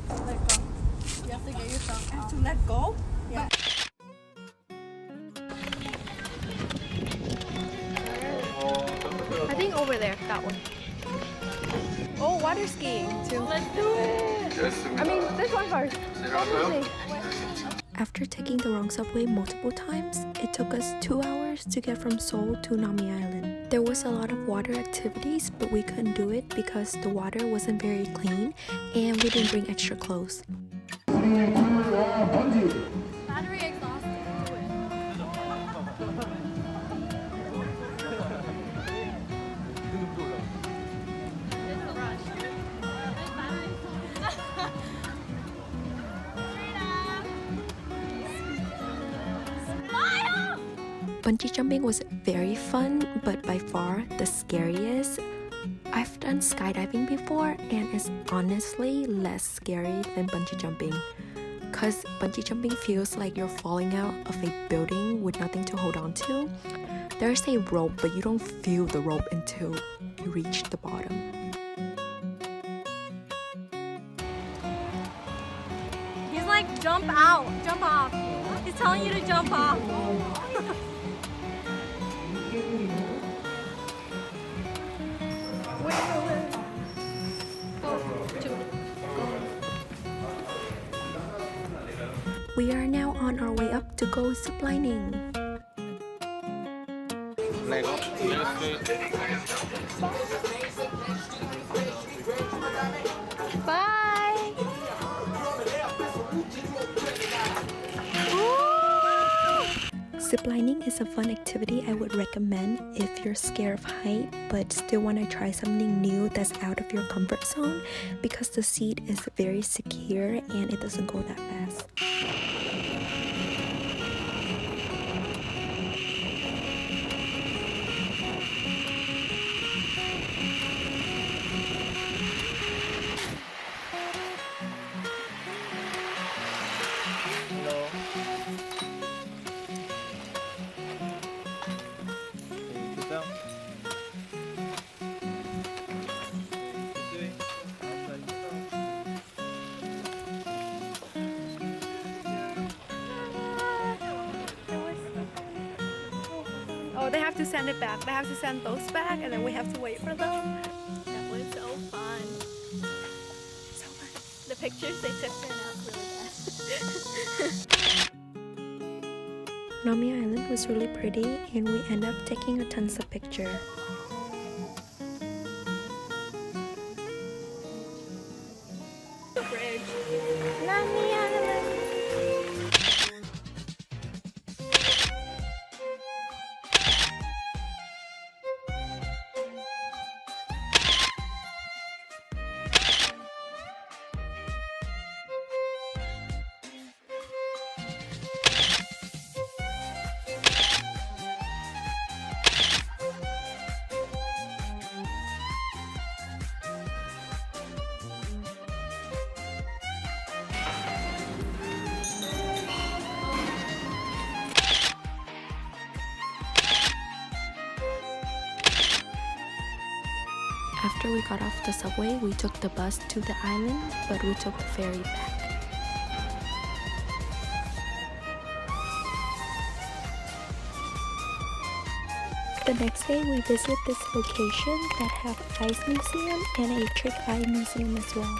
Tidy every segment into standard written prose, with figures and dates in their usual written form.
Let go. You have to get your tongue. I have to let go? Yeah. I think over there, that one. Oh, water skiing too. Let's do it! I mean, this one first. After taking the wrong subway multiple times, it took us 2 hours to get from Seoul to Nami Island. There was a lot of water activities, but we couldn't do it because the water wasn't very clean and we didn't bring extra clothes. Battery exhausted. Bungee jumping was very fun, but by far the scariest. I've done skydiving before and it's honestly less scary than bungee jumping. Cause bungee jumping feels like you're falling out of a building with nothing to hold on to. There's a rope, but you don't feel the rope until you reach the bottom. He's like, jump out, jump off. He's telling you to jump off. We are now on our way up to go ziplining. Bye! Ziplining is a fun activity I would recommend if you're scared of height but still want to try something new that's out of your comfort zone because the seat is very secure and it doesn't go that fast. Oh, they have to send it back. They have to send those back and then we have to wait for them. That was so fun. So fun. The pictures they took turned out really bad. Nami Island was really pretty and we ended up taking a tons of pictures. The bridge. Nami Island. After we got off the subway, we took the bus to the island, but we took the ferry back. The next day, we visit this location that have ice museum and a trick eye museum as well.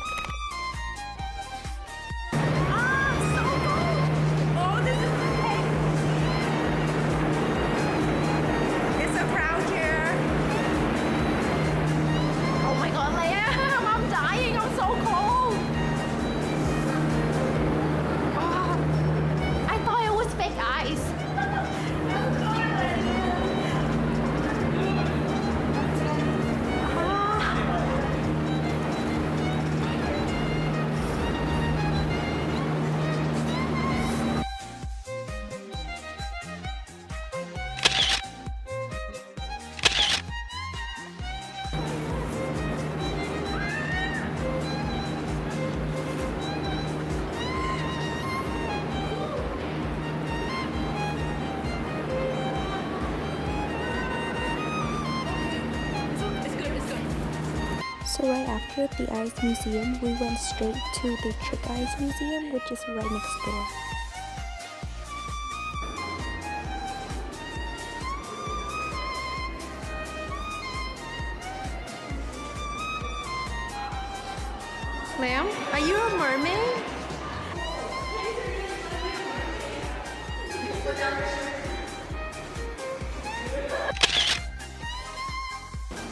So right after the Ice Museum, we went straight to the Trick Ice Museum, which is right next door. Lamb, are you a mermaid?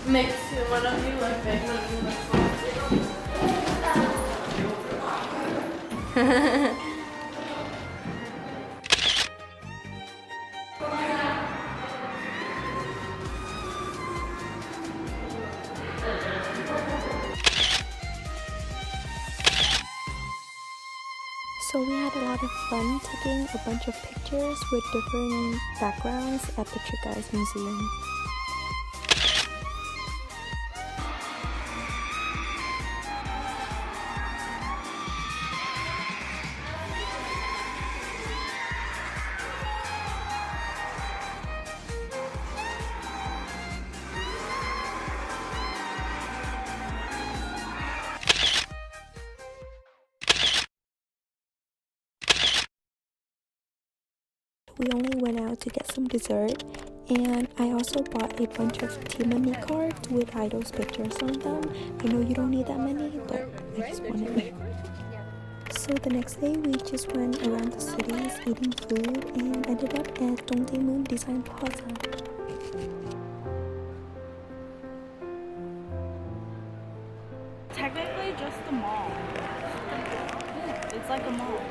Mix one of you like mix. So we had a lot of fun taking a bunch of pictures with different backgrounds at the Trick Ice Museum. We only went out to get some dessert, and I also bought a bunch of T-Money cards with idols pictures on them. I know you don't need that many, but I just wanted. So the next day we just went around the cities eating food and ended up at Dongdaemun Design Plaza. Technically just a mall. It's like a mall.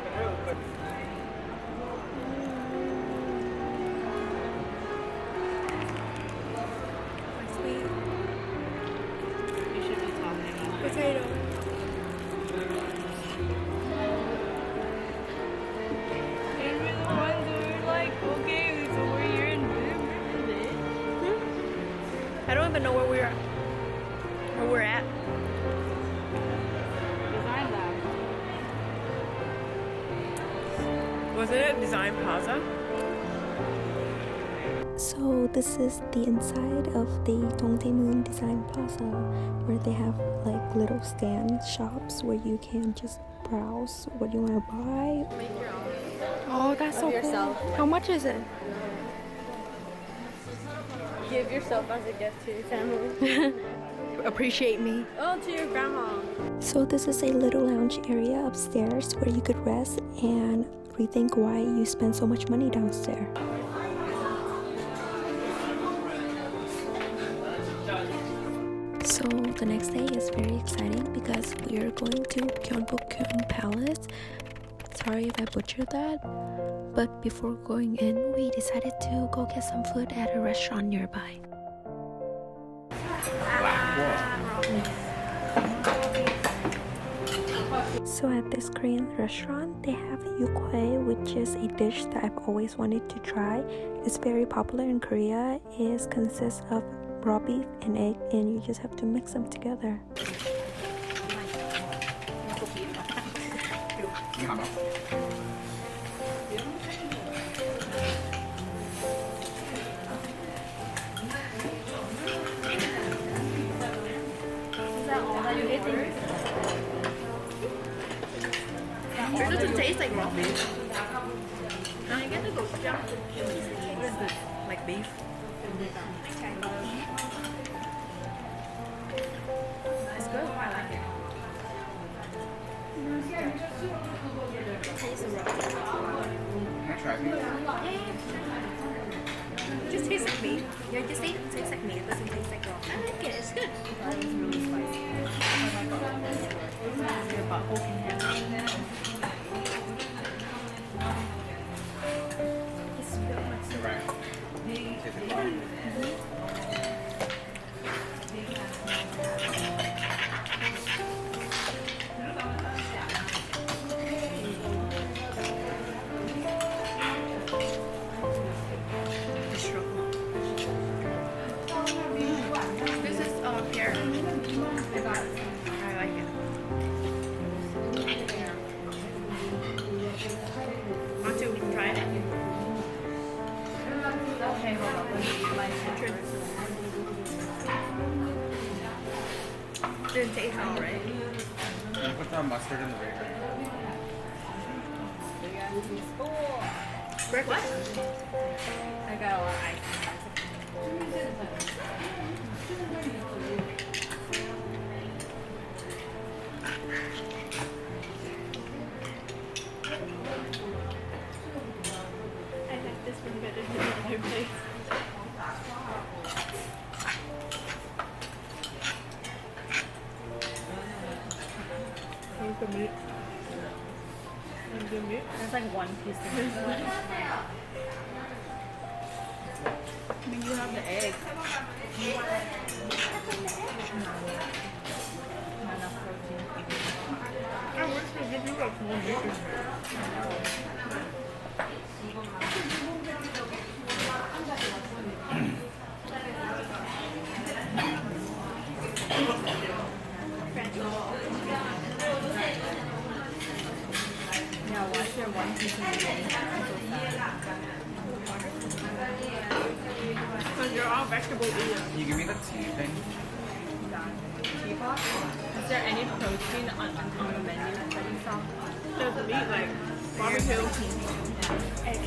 You should be talking. Potato. And we're the ones who are like, okay, so we're here in I don't even know where we're at. Where we're at. Design Lab. Was it at Design Plaza? So this is the inside of the Dongdaemun Design Plaza, where they have like little stand shops where you can just browse what you want to buy. Oh, that's so cool. How much is it? Give yourself as a gift to your family. Appreciate me. Oh, to your grandma. So this is a little lounge area upstairs where you could rest and rethink why you spend so much money downstairs. So the next day is very exciting because we are going to Gyeongbokgung Palace. Sorry if I butchered that, but before going in, we decided to go get some food at a restaurant nearby. So at this Korean restaurant, they have yukwae, which is a dish that I've always wanted to try. It's very popular in Korea. It consists of raw beef and egg, and you just have to mix them together. Is that all that you ate? It doesn't taste like raw beef. I get to go jump. What is this? Like beef? It's good. I like it. Just tastes like meat. Yeah, just tastes like meat. It doesn't taste like raw. I like it. It's good. It's really spicy. Your butthole can handle it. This is pear. I like it. some mustard in the baker. What? I got a lot of ice. I like this one better than the other place. Here's the meat. Here's the meat. There's like one piece of meat. I mean, you have the egg. Not enough protein. I wish they give you like more meat in there. Yeah, watch your one piece of meat. Because you're all vegetable eaters. Can you give me the tea thing? Teapot? Is there any protein on the menu that you saw? There's a meat like barbecue, egg.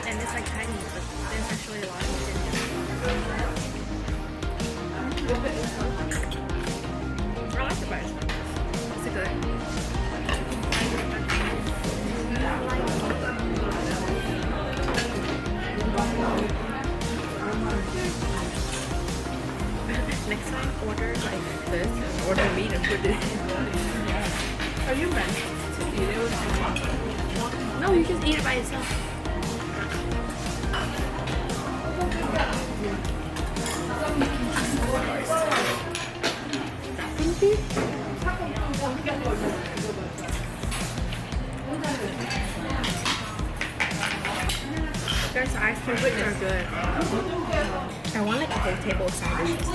And it's like tiny, but there's actually a lot of meat in there. I like the bite. It's good. Next time, order like this and order meat and put it in. Are you meant to eat it with? No, you just eat it by itself. There's ice cream which are good. I want like a whole table of sandwiches.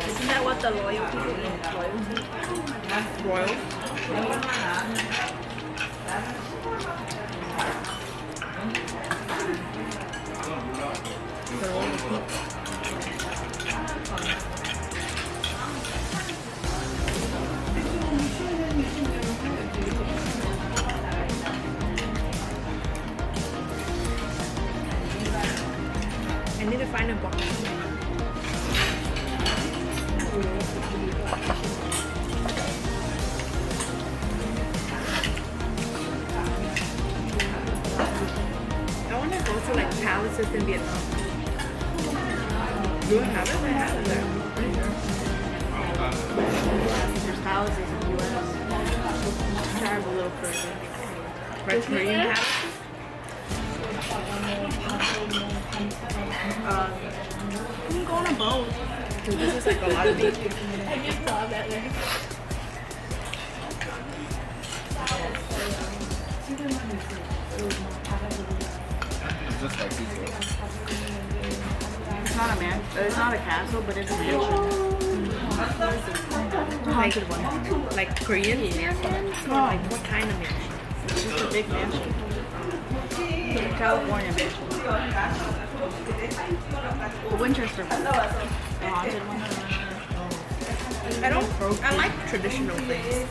Isn't that what the loyal people eat? Royal? I need to find a box. I want to go to like palaces in Vietnam. Do I have it? I have it there. There's palaces in the US. Travel a little further. Red Korean palaces? You can go on a boat. Dude, this is like a lot of meat. I just saw that there. It's just like pizza. It's not a man. It's not a castle, but it's a mansion. A haunted one. Like Korean mansion? Or like what kind of mansion? It's just a big mansion. California mansion. The Winchester one. The haunted one. I like traditional things.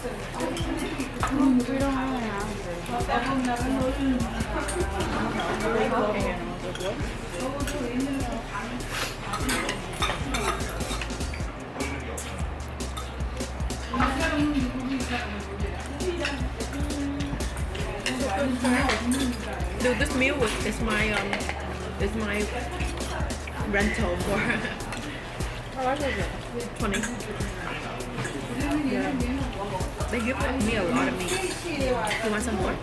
We don't have a house. Dude, this meal is my rental for how much is it? 20. Yeah. They give me a lot of meat. You want some more?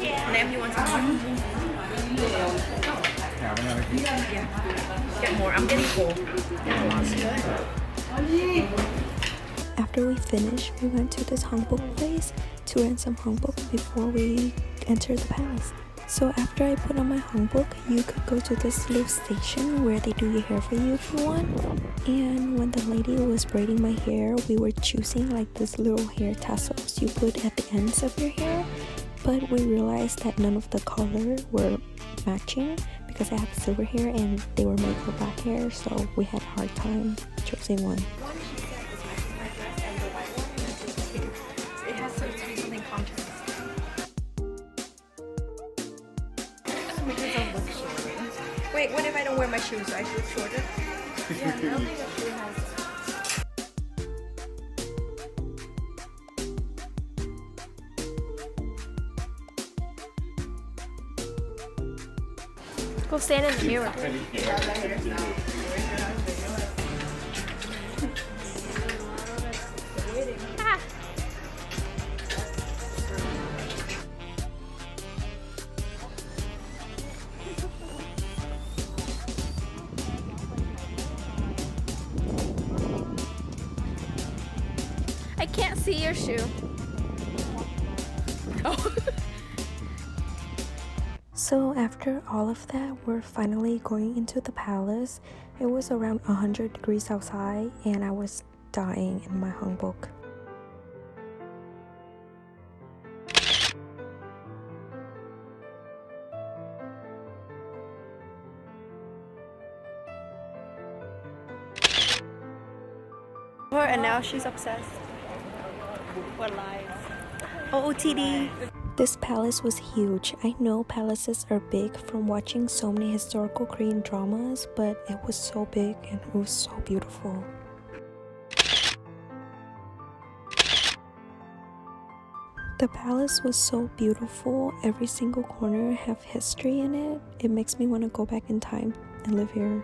Yeah. Nam, you want some more? Have another piece. Yeah. Get more. I'm getting full. Get more. After we finished, we went to this hanbok place to rent some hanbok before we entered the palace. So after I put on my hanbok, you could go to this little station where they do your hair for you if you want. And when the lady was braiding my hair, we were choosing like this little hair tassels you put at the ends of your hair. But we realized that none of the color were matching because I have silver hair and they were made for black hair, so we had a hard time choosing one. One she said is matches my dress and the white one matches pink. So it has to be something contrast. Because of the shorter. Wait, what if I don't wear my shoes? Do I look shorter? Yeah, I don't think a shoe has. Go stand in the mirror. Ah. I can't see your shoe. Oh. So after all of that, we're finally going into the palace. It was around 100 degrees outside and I was dying in my hanbok. And now she's obsessed. What lies? OOTD. This palace was huge. I know palaces are big from watching so many historical Korean dramas, but it was so big and it was so beautiful. The palace was so beautiful. Every single corner have history in it. It makes me want to go back in time and live here.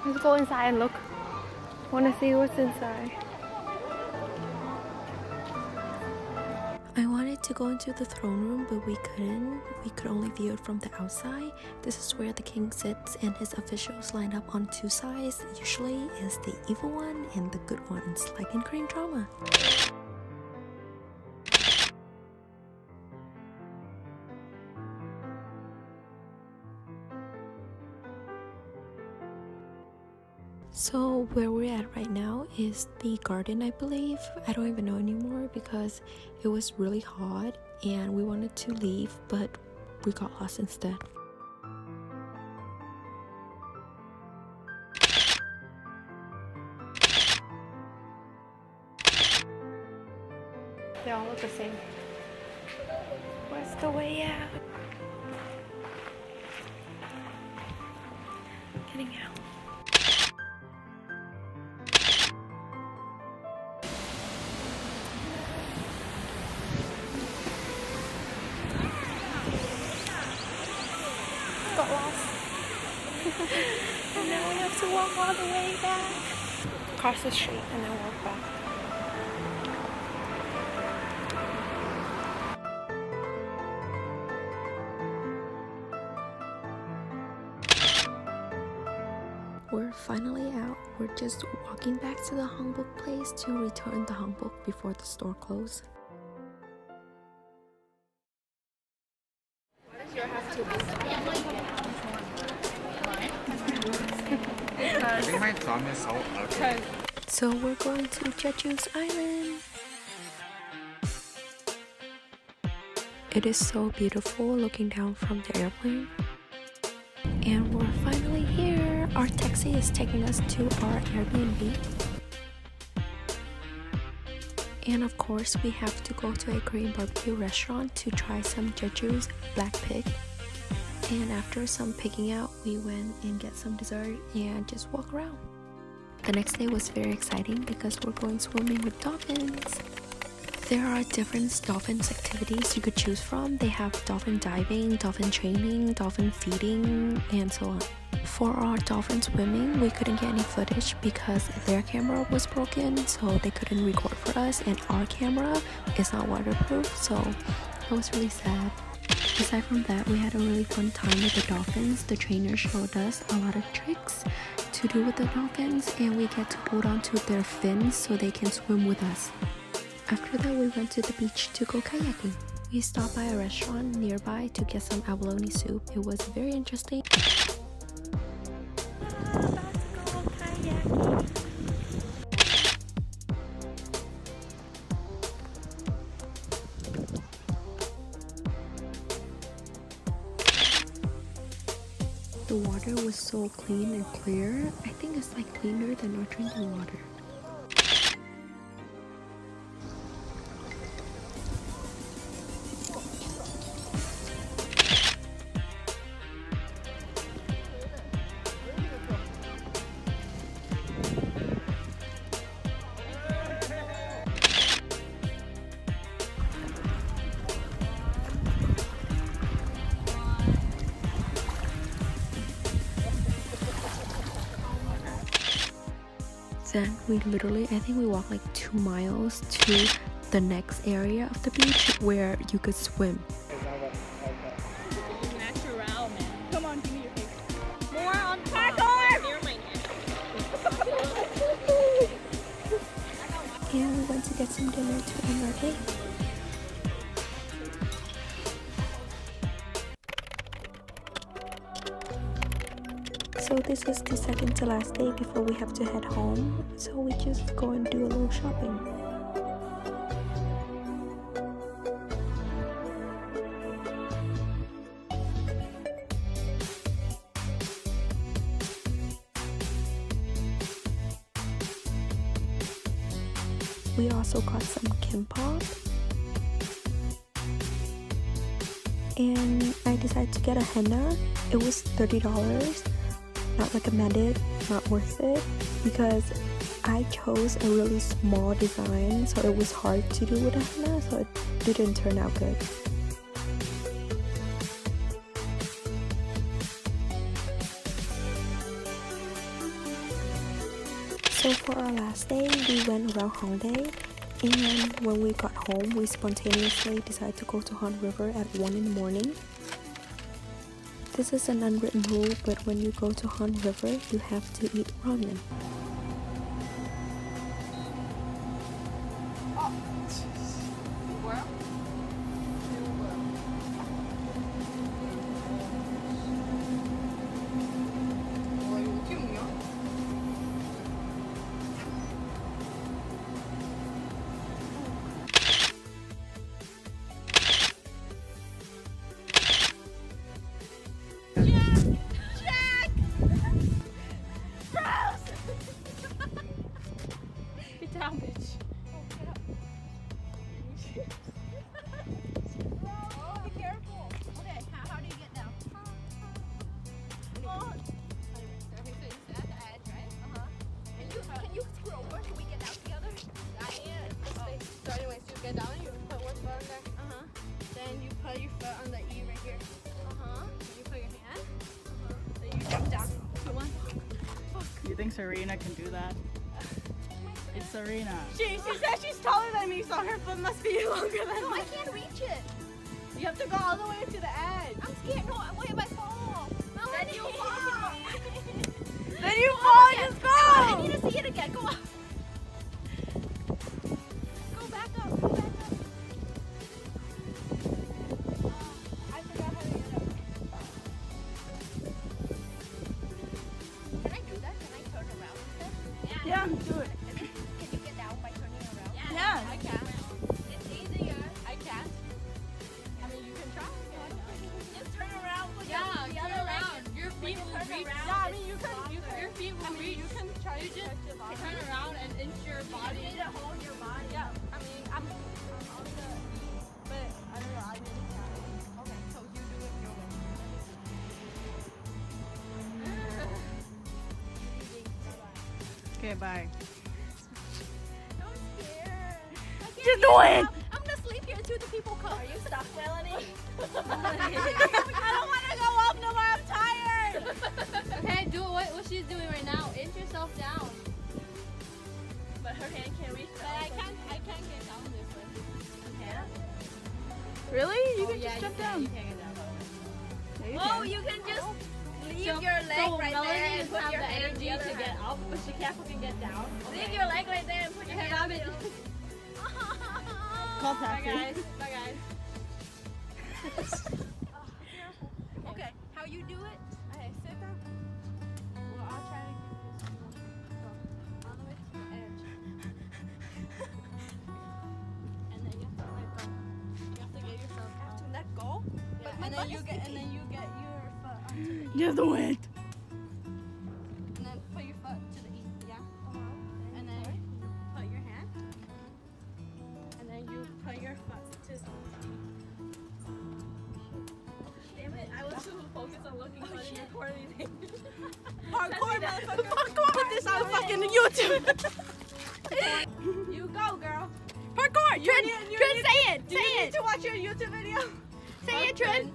Let's go inside and look. Want to see what's inside. I wanted to go into the throne room, but we couldn't. We could only view it from the outside. This is where the king sits and his officials line up on two sides. Usually is the evil one and the good ones, like in Korean drama. So where we're at right now is the garden, I believe. I don't even know anymore because it was really hot and we wanted to leave, but we got lost instead. They all look the same. Where's the way out? Getting out. Got lost. And now we have to walk all the way back. Cross the street and then walk back. We're finally out. We're just walking back to the hanbok place to return the hanbok before the store closed. I think my thumb is so ugly. So we're going to Jeju's Island. It is so beautiful looking down from the airplane. And we're finally here. Our taxi is taking us to our Airbnb. And of course, we have to go to a Korean barbecue restaurant to try some Jeju's black pig. And after some picking out, we went and get some dessert and just walk around. The next day was very exciting because we're going swimming with dolphins. There are different dolphins activities you could choose from. They have dolphin diving, dolphin training, dolphin feeding, and so on. For our dolphin swimming, we couldn't get any footage because their camera was broken, so they couldn't record for us, and our camera is not waterproof, so it was really sad. Aside from that, we had a really fun time with the dolphins. The trainer showed us a lot of tricks to do with the dolphins, and we get to hold on to their fins so they can swim with us. After that, we went to the beach to go kayaking. We stopped by a restaurant nearby to get some abalone soup. It was very interesting. The water was so clean and clear. I think it's like cleaner than our drinking water. Then we literally, I think we walked like 2 miles to the next area of the beach where you could swim. Natural, man. Come on, give me your face. More on back on! And we went to get some dinner to end our day. So this is the second to last day before we have to head home. So we just go and do a little shopping. We also got some kimbap. And I decided to get a henna. It was $30. Not recommended, not worth it, because I chose a really small design, so it was hard to do with a henna, so it didn't turn out good. So for our last day, we went around Hongdae, and when we got home, we spontaneously decided to go to Han River at 1 in the morning. This is an unwritten rule, but when you go to Han River, you have to eat ramen. Down, bitch. Oh, be careful. Okay, how do you get down? Oh. Okay, so you sit at the edge, right? Can you screw over? Can we get down together? I am. So anyways, you get down and you put one foot on there. Then you put your foot on the E right here. You put your hand. Then you jump down. Come on. You think Serena can do that? It's Serena. She says she's taller than me, so her foot must be longer than mine. No, I can't reach it. You have to go all the way to the edge. I'm scared. No, what if I fall? No, then you fall. Then you fall. Just go. I need to see it again. Go on. Go back up. Go back up. I forgot how to get up. Can I do that? Can I turn around instead? Yeah, do it. Yeah, I can. It's easier. I can. I mean, you can try. Just turn around. Yeah, turn around. Your feet will reach. Yeah, I mean, you can. Your feet will reach. You can try to just turn around and inch your body. You need to hold your body. Yeah, I mean, I'm on the, but I don't know. I didn't try. Okay, so you do it your way. Okay, bye. Just do it! I'm gonna sleep here until the people come. Are you stuck, Melanie? I don't want to go up no more. I'm tired. Okay, do what she's doing right now. Inch yourself down. But her hand can't reach. But I can't get down this way. Okay. Really? You can just jump down. You can't get down. Oh, you can just leave your leg right there and put your energy to get up, but she can't fucking get down. Leave your leg right there and put your hand in the middle. Call Bye taxi. guys. Bye guys. Okay, how you do it? Okay, sit down. Well, I'll try to give you this one. So, all the way to the edge. And then you have to let go. You have to get yourself out. To let go? Yeah, and then you get your foot onto the Just do it. and then put your foot to the E, yeah? And then put your hand. And then you put your foot to the E. Damn it, I was so focused on looking so I didn't record anything. Parkour, motherfucker! Parkour! Put this on fucking YouTube! You go, girl! Parkour! Trin, say it! Say it! To watch your YouTube video? Say it, Trin!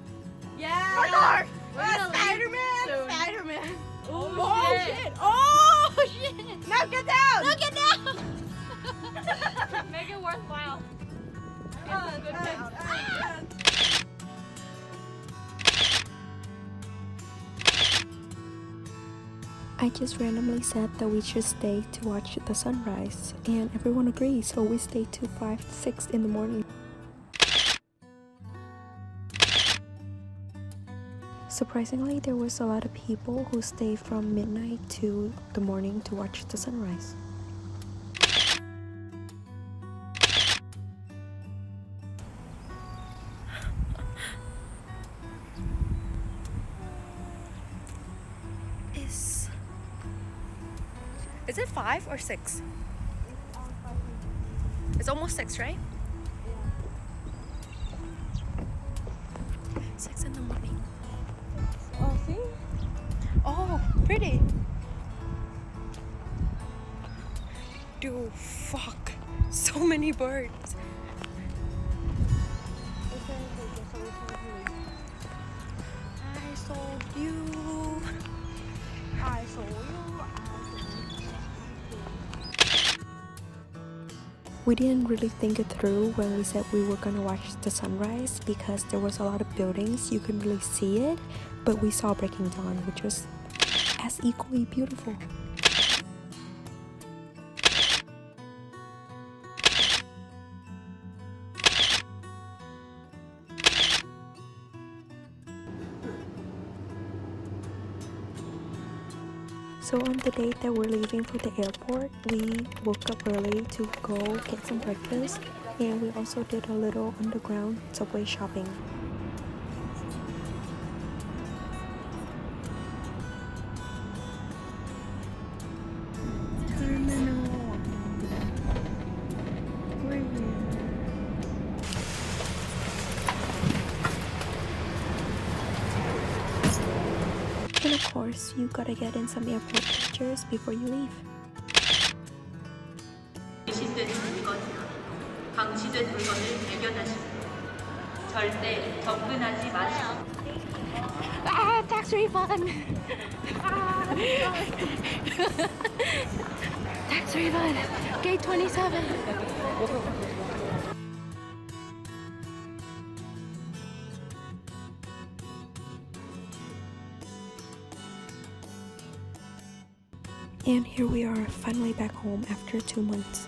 Yeah! Parkour! Spider-Man! Spider-Man! Oh, shit! Oh, shit! Now get down! Now get down! Make it worthwhile. I just randomly said that we should stay to watch the sunrise, and everyone agrees, so we stayed till 5, 6 in the morning. Surprisingly, there was a lot of people who stayed from midnight to the morning to watch the sunrise. Is it 5 or 6? It's almost 6, right? 6 in the morning. Oh, see? Oh, pretty. Dude, fuck. So many birds. I sold you. I saw you. We didn't really think it through when we said we were gonna watch the sunrise because there was a lot of buildings, you couldn't really see it, but we saw breaking dawn, which was as equally beautiful. So on the day that we're leaving for the airport, we woke up early to go get some breakfast, and we also did a little underground subway shopping. And of course, you gotta get in some airport pictures before you leave. 방치된 물건이나 방치된 물건을 발견하시고 절대 접근하지 마시고 Ah, tax refund! Tax refund! Gate 27! And here we are, finally back home after 2 months.